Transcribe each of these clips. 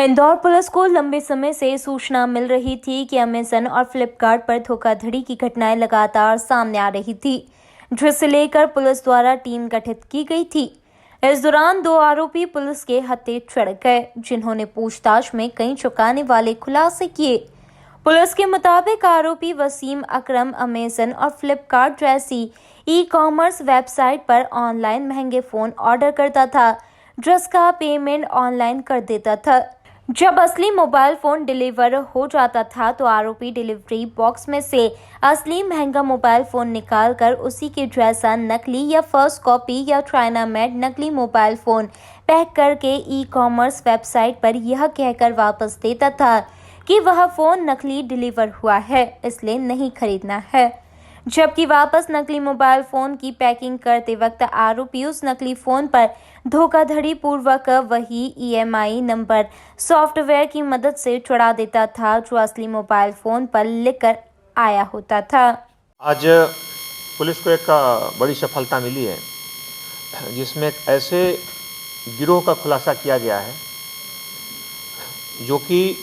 Indore police को लंबे समय से सूचना मिल रही थी कि अमेज़न और फ्लिपकार्ट पर धोखाधड़ी की घटनाएं लगातार सामने आ रही थी, जिसे लेकर पुलिस द्वारा टीम गठित की गई थी। इस दौरान 2 आरोपी पुलिस के हत्थे चढ़ गए, जिन्होंने पूछताछ में कई चौंकाने वाले खुलासे किए। पुलिस के मुताबिक आरोपी वसीम अकरम अमेज़न और फ्लिपकार्ट जैसी ई-कॉमर्स वेबसाइट पर ऑनलाइन महंगे फोन ऑर्डर करता था, जिसका पेमेंट ऑनलाइन कर देता था। जब असली मोबाइल फोन डिलीवर हो जाता था तो आरोपी डिलीवरी बॉक्स में से असली महंगा मोबाइल फोन निकालकर उसी के जैसा नकली या फर्स्ट कॉपी या चाइना मेड नकली मोबाइल फोन पैक करके ई-कॉमर्स वेबसाइट पर यह कहकर वापस देता था कि वह फोन नकली डिलीवर हुआ है, इसलिए नहीं खरीदना है। जबकि वापस नकली मोबाइल फोन की पैकिंग करते वक्त आरोपी उस नकली फोन पर धोखाधड़ी पूर्वक वही EMI नंबर सॉफ्टवेयर की मदद से चढ़ा देता था, जो असली मोबाइल फोन पर लिखकर आया होता था। आज पुलिस को एक बड़ी सफलता मिली है, जिसमें एक ऐसे गिरोह का खुलासा किया गया है जो कि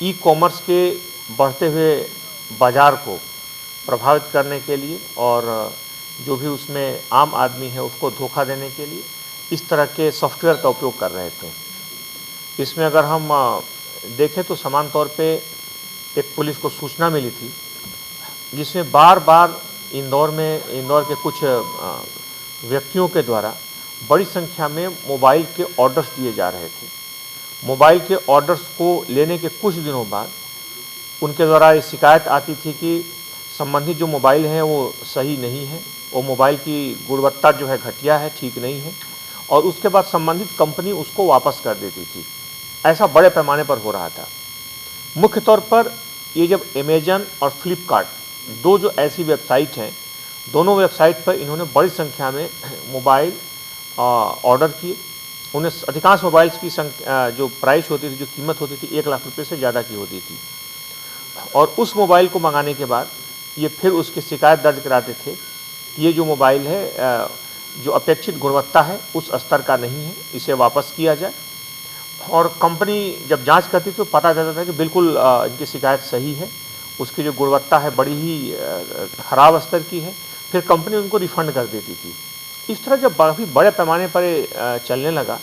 ई-कॉमर्स के बढ़ते हुए बाजार को प्रभावित करने के लिए और जो भी उसमें आम आदमी है उसको धोखा देने के लिए इस तरह के सॉफ्टवेयर का उपयोग कर रहे थे। इसमें अगर हम देखें तो समान तौर पे एक पुलिस को सूचना मिली थी, जिसमें बार बार इंदौर के कुछ व्यक्तियों के द्वारा बड़ी संख्या में मोबाइल के ऑर्डर्स दिए जा रहे थे। मोबाइल के ऑर्डर्स को लेने के कुछ दिनों बाद उनके द्वारा ये शिकायत आती थी कि संबंधित जो मोबाइल हैं वो सही नहीं है, वो मोबाइल की गुणवत्ता जो है घटिया है, ठीक नहीं है, और उसके बाद संबंधित कंपनी उसको वापस कर देती थी। ऐसा बड़े पैमाने पर हो रहा था। मुख्य तौर पर ये जब अमेज़न और फ्लिपकार्ट दो जो ऐसी वेबसाइट हैं, दोनों वेबसाइट पर इन्होंने बड़ी संख्या में मोबाइल ऑर्डर किए। उन्हें अधिकांश मोबाइल्स की जो प्राइस होती थी, जो कीमत होती थी, 1 लाख रुपये से ज़्यादा की होती थी। और उस मोबाइल को मंगाने के बाद ये फिर उसकी शिकायत दर्ज कराते थे कि ये जो मोबाइल है जो अपेक्षित गुणवत्ता है उस स्तर का नहीं है, इसे वापस किया जाए। और कंपनी जब जांच करती तो पता चलता था कि बिल्कुल इनकी शिकायत सही है, उसकी जो गुणवत्ता है बड़ी ही ख़राब स्तर की है। फिर कंपनी उनको रिफ़ंड कर देती थी। इस तरह जब काफ़ी बड़े पैमाने पर चलने लगा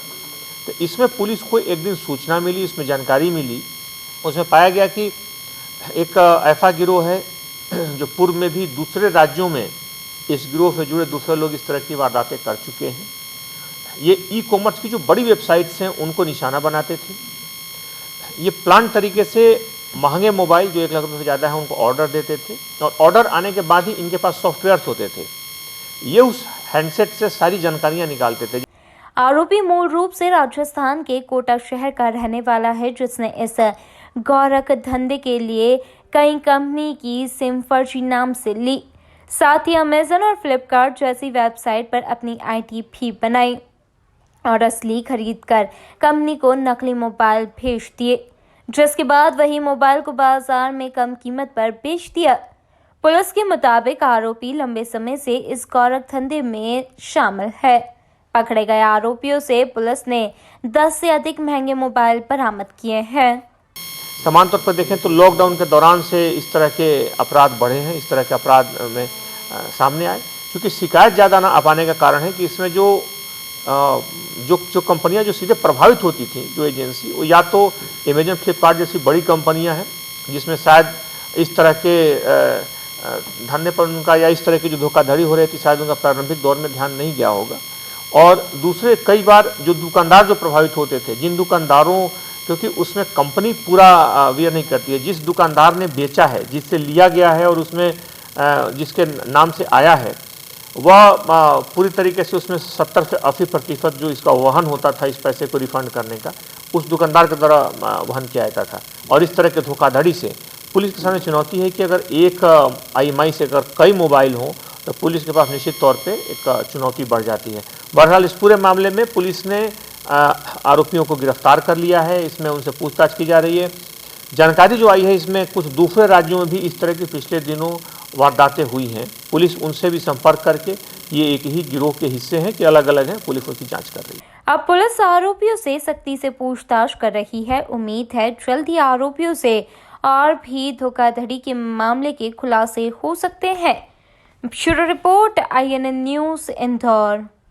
तो इसमें पुलिस को एक दिन सूचना मिली, इसमें जानकारी मिली। उसमें पाया गया कि एक ऐसा गिरोह है जो पूर्व में भी दूसरे राज्यों में इस गिरोह से जुड़े दूसरे लोग इस तरह की वारदातें कर चुके हैं। ये ई-कॉमर्स की जो बड़ी वेबसाइट्स हैं उनको निशाना बनाते थे। ये प्लान तरीके से महंगे मोबाइल जो 1 लाख रुपये से ज़्यादा है उनको ऑर्डर देते थे, और ऑर्डर आने के बाद ही इनके पास सॉफ्टवेयर्स होते थे। ये उस हैंडसेट से सारी जानकारियाँ निकालते थे। आरोपी मूल रूप से राजस्थान के कोटा शहर का रहने वाला है, जिसने इस गौरक धंधे के लिए कई कंपनी की सिम फर्जी नाम से ली। साथ ही अमेज़न और फ्लिपकार्ट जैसी वेबसाइट पर अपनी आईडी भी बनाई और असली खरीदकर कंपनी को नकली मोबाइल भेज दिए, जिसके बाद वही मोबाइल को बाजार में कम कीमत पर बेच दिया। पुलिस के मुताबिक आरोपी लंबे समय से इस गौरक धंधे में शामिल है। पकड़े गए आरोपियों से पुलिस ने 10 से अधिक महंगे मोबाइल बरामद किए हैं। समान तौर पर देखें तो लॉकडाउन के दौरान से इस तरह के अपराध बढ़े हैं, इस तरह के अपराध में सामने आए, क्योंकि शिकायत ज़्यादा ना आ पाने का कारण है कि इसमें जो कंपनियां जो सीधे प्रभावित होती थी, जो एजेंसी, वो या तो अमेज़न फ्लिपकार्ट जैसी बड़ी कंपनियां हैं जिसमें शायद इस तरह के धंधे पर उनका या इस तरह की जो धोखाधड़ी हो रही थी शायद उनका प्रारंभिक दौर में ध्यान नहीं गया होगा। और दूसरे कई बार जो दुकानदार जो प्रभावित होते थे, जिन दुकानदारों, क्योंकि उसमें कंपनी पूरा वियर नहीं करती है, जिस दुकानदार ने बेचा है, जिससे लिया गया है और उसमें जिसके नाम से आया है, वह पूरी तरीके से उसमें 70 से 80% जो इसका वहन होता था इस पैसे को रिफंड करने का, उस दुकानदार के द्वारा वहन किया जाता था। और इस तरह के धोखाधड़ी से पुलिस के सामने चुनौती है कि अगर एक IMI से अगर कई मोबाइल हों तो पुलिस के पास निश्चित तौर पे एक चुनौती बढ़ जाती है। बहरहाल इस पूरे मामले में पुलिस ने आरोपियों को गिरफ्तार कर लिया है, इसमें उनसे पूछताछ की जा रही है। जानकारी जो आई है इसमें कुछ दूसरे राज्यों में भी इस तरह की पिछले दिनों वारदातें हुई हैं। पुलिस उनसे भी संपर्क करके ये एक ही गिरोह के हिस्से हैं कि अलग अलग हैं, पुलिस उसकी जांच कर रही है। अब पुलिस आरोपियों से सख्ती से पूछताछ कर रही है। उम्मीद है जल्द ही आरोपियों से और भी धोखाधड़ी के मामले के खुलासे हो सकते हैं। Bureau report INN news Indore.